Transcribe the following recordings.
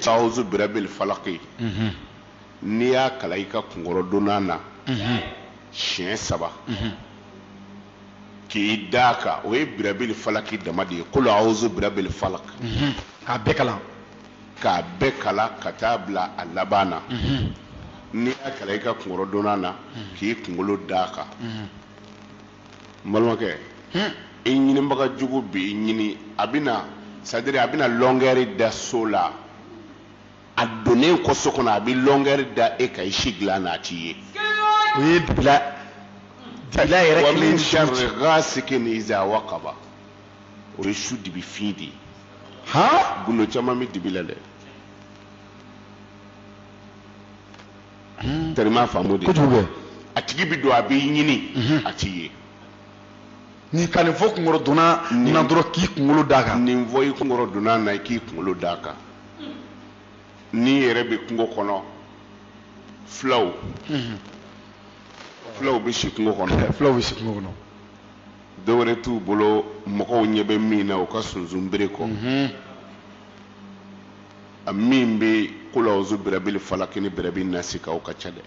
a'udhu birabbil falaq n'i y'a kala i ka kunkolo donna na siɲɛ 3 k'i da kan o ye birabbil falaq dama de ye qul a'udhu birabbil falaq k'a bɛɛ kalan ka taa bila a laban na n'i y'a kala i ka kunkolo donna na k'i kunkolo da kan n balimakɛ i ɲinibaga jugu b'i ɲini a bɛna c'est-à-dire a bɛna longueur da so la a donnen kɔ so kɔnɔ a bɛ longueur da e kan i si dilan na a t'i ye o ye bila yɛrɛ wa kelen min sharri ghasikin iza waqaba o ye su dibi fin de ye gundo caman bɛ dibi la dɛ tɛrima faamu de a tigi bɛ don a b'i ɲini a t'i ye ni ka nin fɔ kunkolo donna na dɔrɔn k'i kunkolo d'a kan nin fɔ i kunkolo donna na i k'i kunkolo d'a kan n'i yɛrɛ bɛ kungo kɔnɔ fulaw bɛ si kungo kɔnɔ dɔwɛrɛ t'u bolo mɔgɔw ɲɛ bɛ min na u ka sunsun bere kɔ a min bɛ qul a'udhu birabbil falaq ni birabbin nas k'aw ka ca dɛ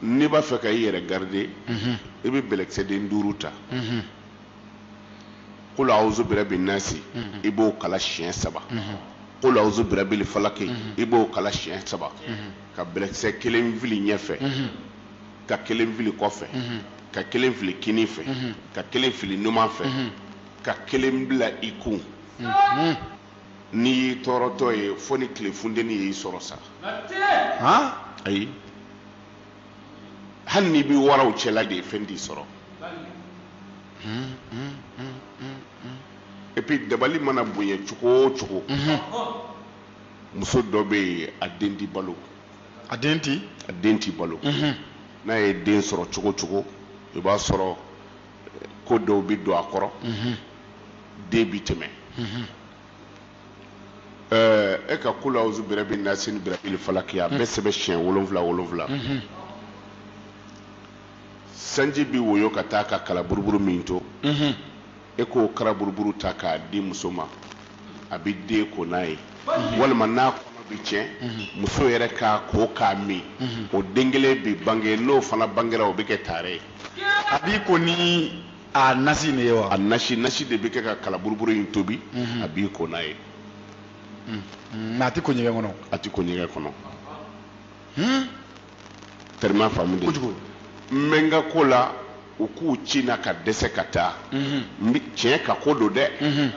n'i b'a fɛ ka i yɛrɛ garder i bɛ bɛlɛkisɛden 5 ta qul a'udhu birabbin nas i b'o kala siɲɛ 3 qul a'udhu birabbil falaq i b'o kala siɲɛ 3 ka bɛlɛkisɛ 1 fili ɲɛfɛ ka 1 fili kɔfɛ ka 1 fili kini fɛ ka 1 fili numan fɛ ka 1 bila i kun n'i y'i tɔɔrɔtɔ ye fo ni tile funteni y'i sɔrɔ sa ayi hali n'i bɛ waraw cɛla de ye fɛn t'i sɔrɔ et puis dabali mana bonya cogo o cogo muso dɔ bɛ yen a den t'i balo n'a ye den sɔrɔ cogo o cogo i b'a sɔrɔ ko dɔw bɛ don a kɔrɔ den bɛ tɛmɛ e ka qul a'udhu birabbin nas ni birabbil falaq a bɛɛ sɛbɛn siɲɛ 7 sanji bi woyo ka taa ka kala buruburu min to e k'o kara buruburu ta k'a di muso ma a bɛ den ko n'a ye walima n'a kɔnɔ bɛ tiɲɛ muso yɛrɛ k'a ko k'a min o den kelen bɛ bange n'o fana bangera o bɛ kɛ taare ye a b'i ko ni a nasi de ye wa a nasi de bɛ kɛ ka kala buruburu in tobi a b'i ko n'a ye mais a tɛ ko ɲɛgɛn kɔnɔ tɛrima faamu de n bɛ n ka ko la u k'u ci na ka dɛsɛ ka taa tiɲɛ ka ko don dɛ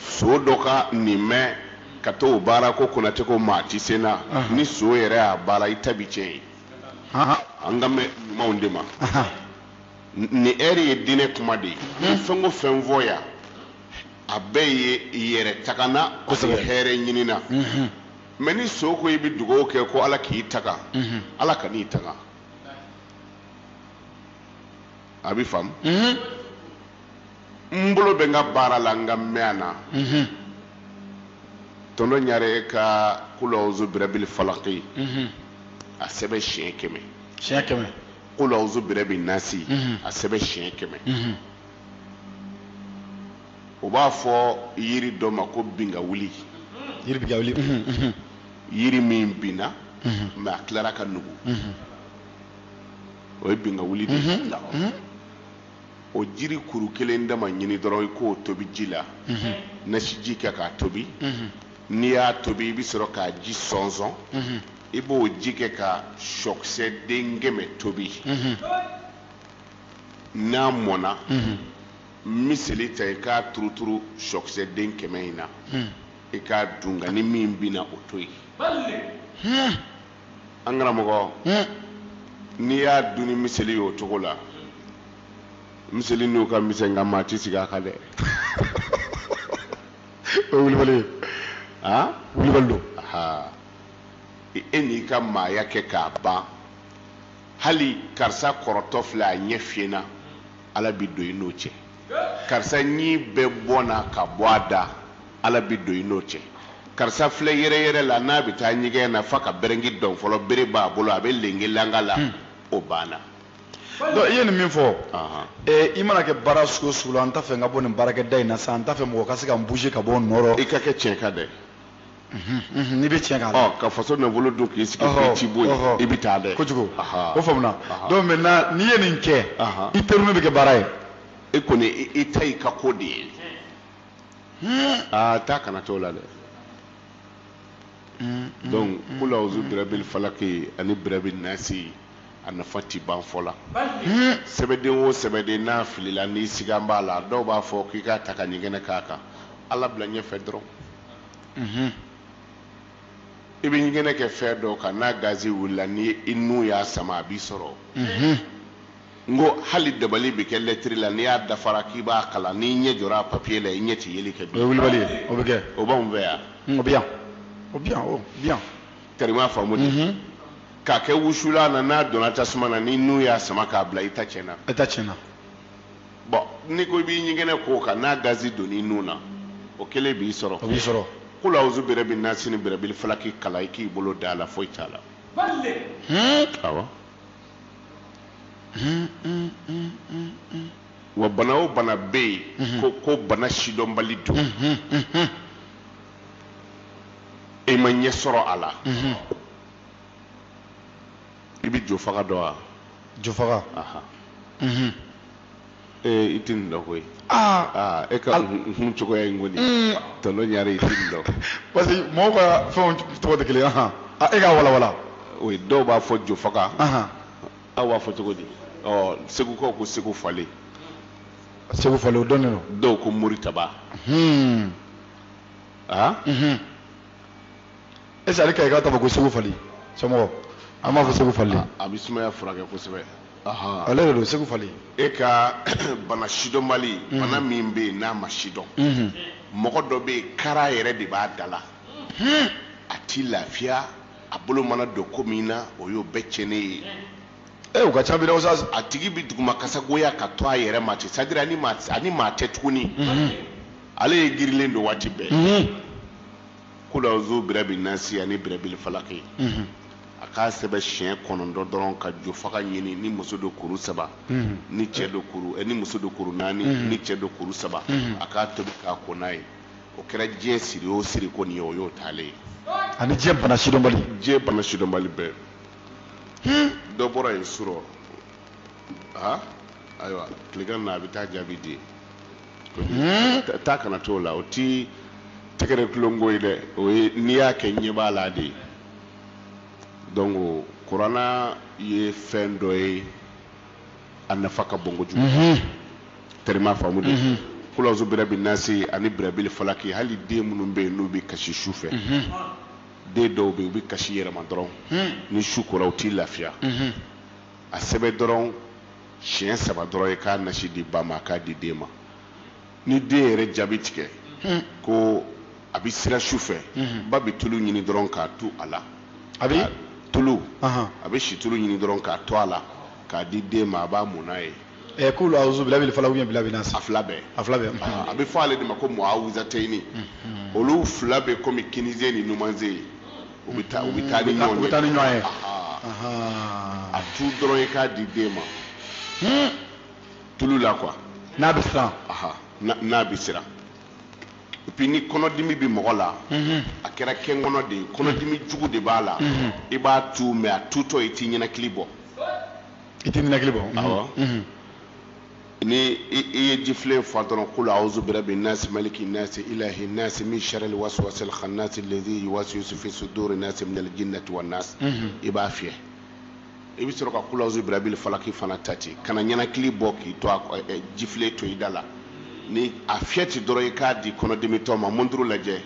so dɔ ka nin mɛn ka t'o baara ko Konate ko maa ti sen na ni so yɛrɛ y'a baara i ta bi tiɲɛ ye an ka mɛn ɲumanw de ma ni ɛri ye diinɛ kuma de ye fɛn o fɛn fɔ yan a bɛɛ ye yɛrɛ tagana kosɛbɛ hɛrɛ ɲinina mais ni so ko i bɛ dugawu kɛ ko ala k'i taga ala ka n'i taga a bɛ faamu n bolo bɛ n ka baara la n ka mɛn na tɔnɔ ɲare ka qul a'udhu birabbil falaq a sɛbɛn siɲɛ 100 qul a'udhu birabbin nas a sɛbɛn siɲɛ 100 o b'a fɔ yiri dɔ ma ko bingawuli yiri min binna mais a tilara ka nugu o ye bingawuli de ye o jiri kuru kelen dama ɲini dɔrɔn i k'o tobi ji la nasiji kɛ k'a tobi n'i y'a tobi i bɛ sɔrɔ k'a ji sɔnsɔn i b'o ji kɛ ka sɔkisɛ den 100 tobi n'a mɔna miseli ta i k'a turuturu sɔkisɛ den 100 in na i k'a dun nka ni min bina o to yen an karamɔgɔ n'i y'a dun ni miseli ye o cogo la miseli n'u ka misɛn nka maa ti sigi a kan dɛ o ye wulibali ye wulibali don e n'i ka maaya kɛ k'a ban hali karisa kɔrɔtɔ filɛ a ɲɛ fiyɛna ala bi don i n'o cɛ karisa ɲi bɛɛ bɔnna ka bɔ a da ala bi don i n'o cɛ karisa filɛ yɛrɛ la n'a bɛ taa ɲɛgɛn na fa ka bɛrɛngi dɔn fɔlɔ bere b'a bolo a bɛ lenge langa la o banna donc i ye nin min fɔ Aha. i mana kɛ baara sugu o sugu la an t'a fɛ n ka bɔ nin baarakɛda in na sa an t'a fɛ mɔgɔ ka se ka n bouger ka bɔ n nɔrɔ I ka kɛ tiɲɛ ka dɛ. n'i bɛ tiɲɛ k'a la Ka faso nafolo dun k'i sigi k'i ci bɔ yen I bɛ taa dɛ. kojugu Aha. o faamuna donc maintenant n'i ye nin kɛ Aha. i terminus bɛ kɛ baara ye I kɔni I ta y'i ka ko de ye. Taa kana t'o la dɛ. Donc kul a'uzu birabbil falaki ani birabbil nasi a nafa ti ban fɔ la. Sɛbɛden o sɛbɛden n'a filila n'i sigi an b'a la dɔw b'a fɔ k'i k'a ta ka ɲɛgɛnɛ k'a kan Ala bila ɲɛfɛ dɔrɔn. I bɛ ɲɛgɛnɛ kɛ fɛn dɔw kan n'a gazi wulila ni I nun y'a sama a b'i sɔrɔ. N ko hali dabali bɛ kɛ lɛtiri la n'i y'a dafara k'i b'a kalan n'i ɲɛ jɔra papier la I ɲɛ tɛ yeli kɛ. o ye wulibali ye o bɛ kɛ O b'anw fɛ yan. o bɛ yan o bɛ yan o bien Tɛrima faamu di. K'a kɛ wusula na n'a donna tasuma na ni nun y'a sama k'a bila I ta tiɲɛna. i ta tiɲɛna Bon n'i ko I b'i ɲɛgɛnɛ k'o kan n'a gazi donna I nun na o kelen b'i sɔrɔ. o b'i sɔrɔ Kul a'uzu birabbil nasi ni birabbil falaki kalan I k'i bolo da a la foyi t'a la. Awɔ. Wa bana o bana bɛ yen ko bana sidɔnbali don I ma ɲɛ sɔrɔ a la I bɛ jo faga dɔn wa? jo faga I tɛ nin dɔn koyi. E ka hun cogoya in kɔni tɔnɔ ɲare I tɛ nin dɔn. parce que mɔgɔw ka fɛnw tɔgɔ tɛ kelen ye e k'a walawala. O dɔw b'a fɔ jo faga aw b'a fɔ cogo di? Segukaw ko segu falen. segu falen o dɔnnen don. Dɔw ko moritaba. est ce que ale ka i k'a ta fɔ ko segu falen somɔgɔ an b'a fɔ segu falen. A bɛ sumaya furakɛ kosɛbɛ. ale de don segu falen. E ka bana sidɔnbali bana min bɛ yen n'a ma sidɔn mɔgɔ dɔ bɛ yen kara yɛrɛ de b'a da la a t'i lafiya a bolo mana don ko min na o y'o bɛɛ cɛnnen ye. u ka ca bi dɛ Oustaz. A tigi bɛ duguma kasagoya ka to a yɛrɛ ma ten c'est à dire ani maa tɛ tuguni ale ye girilen don waati bɛɛ. Kul a'uzu birabbil nasi ani birabbil falaki a k'a sɛbɛn siɲɛ 9 dɔrɔn ka jo faga ɲini ni muso do kuru 3 ni cɛ do kuru ni muso do kuru 4 ni cɛ do kuru 3 a k'a tobi k'a ko n'a ye o kɛra diɲɛ siri o siri ko nin ye o y'o taale ye. ani diɲɛ bana sidɔnbali. diɲɛ bana sidɔnbali bɛɛ dɔ bɔra yen surɔ ayiwa tilegan na a bɛ taa jaabi di taa kana t'o la o ti tɛgɛrɛ tulonko ye dɛ o ye n'i y'a kɛ ɲɛ b'a la de. Donc kuranna ye fɛn dɔ ye a nafa ka bon kojugu. Tɛrima faamu de. Kul a'uzu birabbil nasi ani birabbil falaki hali den minnu bɛ yen n'u bɛ kasi su fɛ den dɔw bɛ yen u bɛ kasi yɛlɛma dɔrɔn ni su kora u t'i lafiya a sɛbɛn dɔrɔn siɲɛ 3 dɔrɔn ye k'a nasi di ba ma a k'a di den ma ni den yɛrɛ jaabi tigɛ ko a bɛ sira su fɛ ba bɛ tulu ɲini dɔrɔn k'a to a la. A bɛ tulu a bɛ situlu ɲini dɔrɔn k'a to a la k'a di den ma a b'a mun n'a ye. Kul a'uzu birabbil falaki ou birabbil nas. A fila bɛɛ. A fila bɛɛ. A bɛ fɔ ale de ma ko muawizatayini. Olu fila bɛ komi kinize ni numanze ye. U bɛ taa ni ɲɔgɔn ye. U bɛ taa ni ɲɔgɔn ye. A tu dɔrɔn ye k'a di den ma. Tulu la quoi. N'a bɛ siran. N'a bɛ siran. Et puis ni kɔnɔdimi bɛ mɔgɔ la a kɛra kɛnkɔnɔ de ye kɔnɔdimi jugu de b'a la I b'a tu mais a tutɔ I t'i ɲɛnakili bɔ. I t'i ɲɛnakili bɔ. Awɔ. Ni I ye jifilen fa dɔrɔn kul a'uzu birabbin nasi malikin nasi ilahin nasi min sharril waswasil khannasi alladhi yuwaswisu fi sudurin nasi minal jinnati wan nas I b'a fiyɛ. I bɛ sɔrɔ ka kul a'uzu birabbil falaki fana ta ten kana ɲɛnakili bɔ k'i to jifilen to I da la. Ni a fiyɛti dɔrɔn I k'a di kɔnɔdimitɔ ma montre lajɛ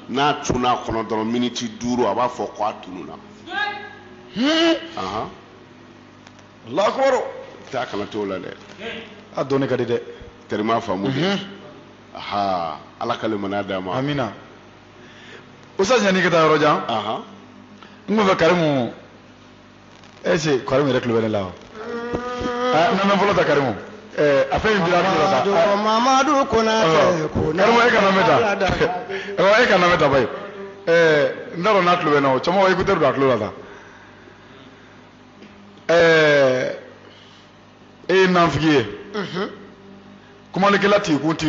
n'a tun'a kɔnɔ dɔrɔn miniti 5 a b'a fɔ ko a tununa. Allahu akbar. Taa kana t'o la dɛ. A dɔnni ka di dɛ. Tɛrima faamu de. Ala ka limaniya d'a ma. Amina. Oustaz yanni ka taa yɔrɔ jan. N tun bɛ fɛ Karimu est-ce que Karimu yɛrɛ tulo bɛ ne la wa? Nana fɔlɔ ta Karimu. A fɛn in dira ne la sa. Mamadu Konate. Karimu e kana mɛn ta. E kana mɛn ta bayi. N t'a dɔn n'a tulo bɛ n na o caman écouteur don a tulo la sa. ɲanfigi ye kumalikɛla t'i kun ti